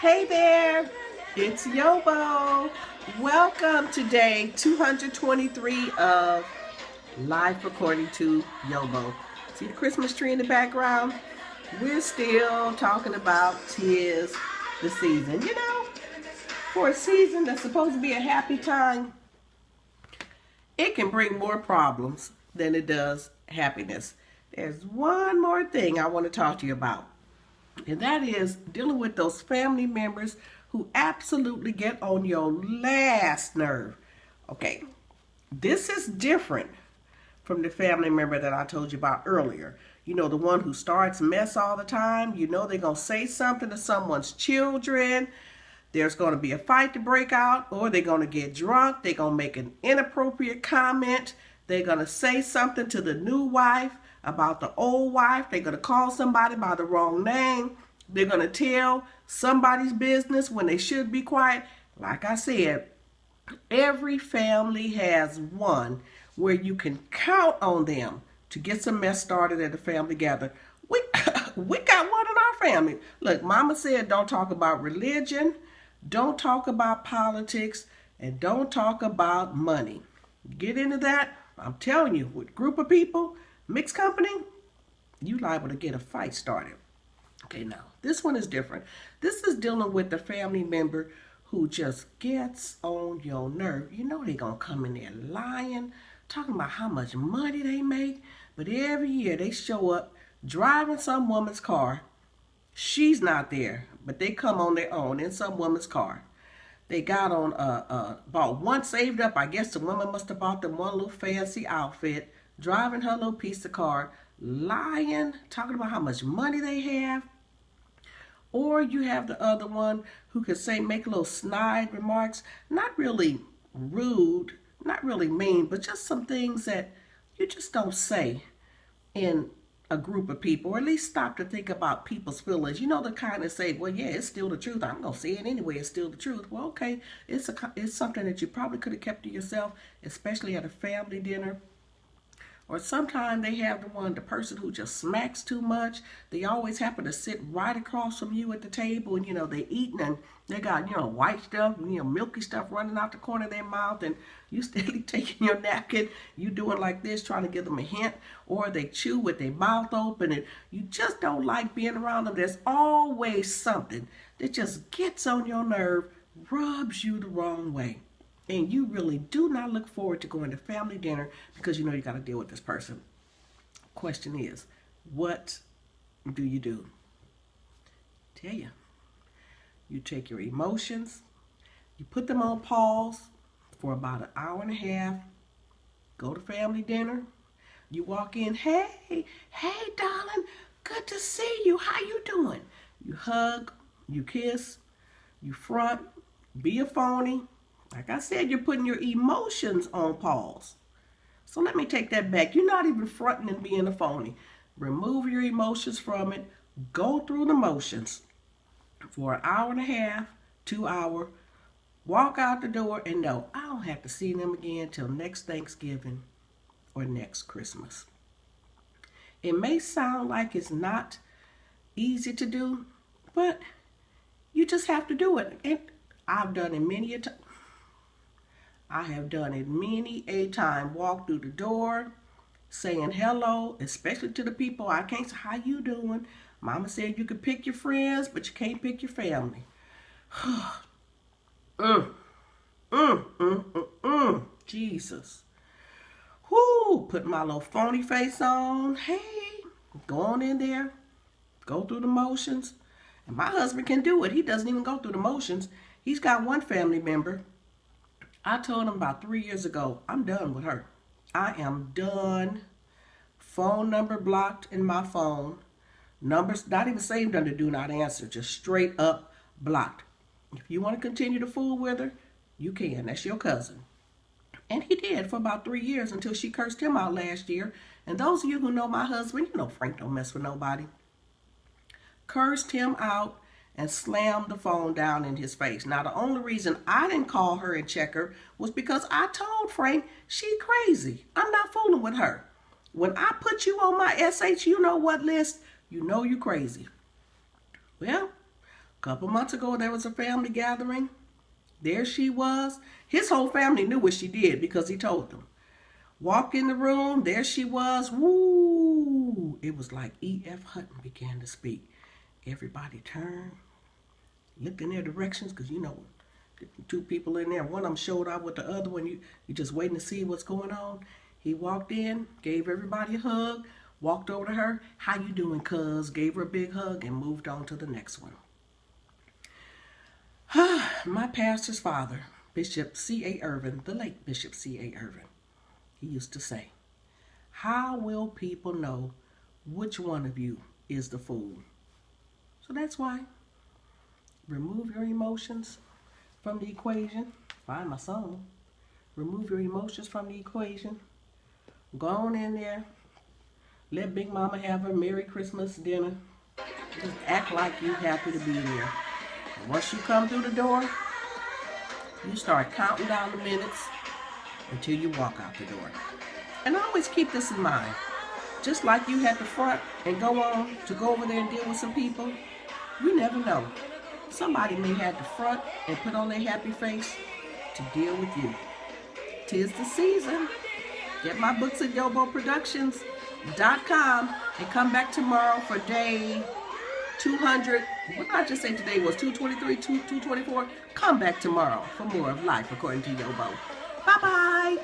Hey there, it's YoBo. Welcome to day 223 of Life According to YoBo. See the Christmas tree in the background? We're still talking about 'tis the season. You know, for a season that's supposed to be a happy time, it can bring more problems than it does happiness. There's one more thing I want to talk to you about. And that is dealing with those family members who absolutely get on your last nerve. Okay, this is different from the family member that I told you about earlier. You know, the one who starts mess all the time. You know they're going to say something to someone's children. There's going to be a fight to break out, or they're going to get drunk. They're going to make an inappropriate comment. They're going to say something to the new wife about the old wife. They're going to call somebody by the wrong name. They're going to tell somebody's business when they should be quiet. Like I said, every family has one where you can count on them to get some mess started at a family gathering. We got one in our family. Look, Mama said don't talk about religion, don't talk about politics, and don't talk about money. Get into that, I'm telling you, with a group of people, mixed company, you liable to get a fight started. Okay, now, this one is different. This is dealing with the family member who just gets on your nerve. You know they're going to come in there lying, talking about how much money they make, but every year they show up driving some woman's car. She's not there, but they come on their own in some woman's car. They got on, bought one saved up. I guess the woman must have bought them one little fancy outfit, driving her little piece of car, lying, talking about how much money they have. Or you have the other one who could say, make little snide remarks, not really rude, not really mean, but just some things that you just don't say in a group of people, or at least stop to think about people's feelings. You know, the kind that say, well, yeah, it's still the truth. I'm going to say it anyway. It's still the truth. Well, okay, it's something that you probably could have kept to yourself, especially at a family dinner. Or sometimes they have the person who just smacks too much. They always happen to sit right across from you at the table, and, you know, they eating and they got, you know, white stuff, you know, milky stuff running out the corner of their mouth, and you steadily taking your napkin, you doing like this, trying to give them a hint, or they chew with their mouth open, and you just don't like being around them. There's always something that just gets on your nerve, rubs you the wrong way. And you really do not look forward to going to family dinner because you know you got to deal with this person. Question is, what do? Tell you. You take your emotions, you put them on pause for about an hour and a half, go to family dinner, you walk in, hey darling, good to see you, how you doing? You hug, you kiss, you front, be a phony. Like I said, you're putting your emotions on pause. So let me take that back. You're not even fronting and being a phony. Remove your emotions from it. Go through the motions for an hour and a half, 2 hours. Walk out the door and know I don't have to see them again till next Thanksgiving or next Christmas. It may sound like it's not easy to do, but you just have to do it. And I've done it many a time. I have done it many a time. Walk through the door, saying hello, especially to the people I can't say, how you doing? Mama said you could pick your friends, but you can't pick your family. Jesus. Whoo, put my little phony face on. Hey, go on in there. Go through the motions. And my husband can do it. He doesn't even go through the motions. He's got one family member. I told him about 3 years ago, I'm done with her. I am done. Phone number blocked in my phone. Numbers not even saved under do not answer, just straight up blocked. If you want to continue to fool with her, you can. That's your cousin. And he did for about 3 years until she cursed him out last year. And those of you who know my husband, you know Frank don't mess with nobody. Cursed him out and slammed the phone down in his face. Now, the only reason I didn't call her and check her was because I told Frank she crazy. I'm not fooling with her. When I put you on my SH, you know what list, you know you crazy. Well, couple months ago, there was a family gathering. There she was. His whole family knew what she did because he told them. Walked in the room. There she was. Woo! It was like E.F. Hutton began to speak. Everybody turned, looked in their directions, because you know, two people in there. One of them showed up with the other one. You just waiting to see what's going on. He walked in, gave everybody a hug, walked over to her. How you doing, cuz? Gave her a big hug and moved on to the next one. My pastor's father, Bishop C.A. Irvin, the late Bishop C.A. Irvin, he used to say, how will people know which one of you is the fool? So that's why. Remove your emotions from the equation. Find my song. Remove your emotions from the equation. Go on in there. Let Big Mama have her Merry Christmas dinner. Just act like you're happy to be there. And once you come through the door, you start counting down the minutes until you walk out the door. And always keep this in mind. Just like you had the front and go on to go over there and deal with some people, you never know. Somebody may have the front and put on their happy face to deal with you. 'Tis the season. Get my books at YoBoProductions.com and come back tomorrow for day 200. What did I just say today was 223, 224? Come back tomorrow for more of Life According to YoBo. Bye-bye.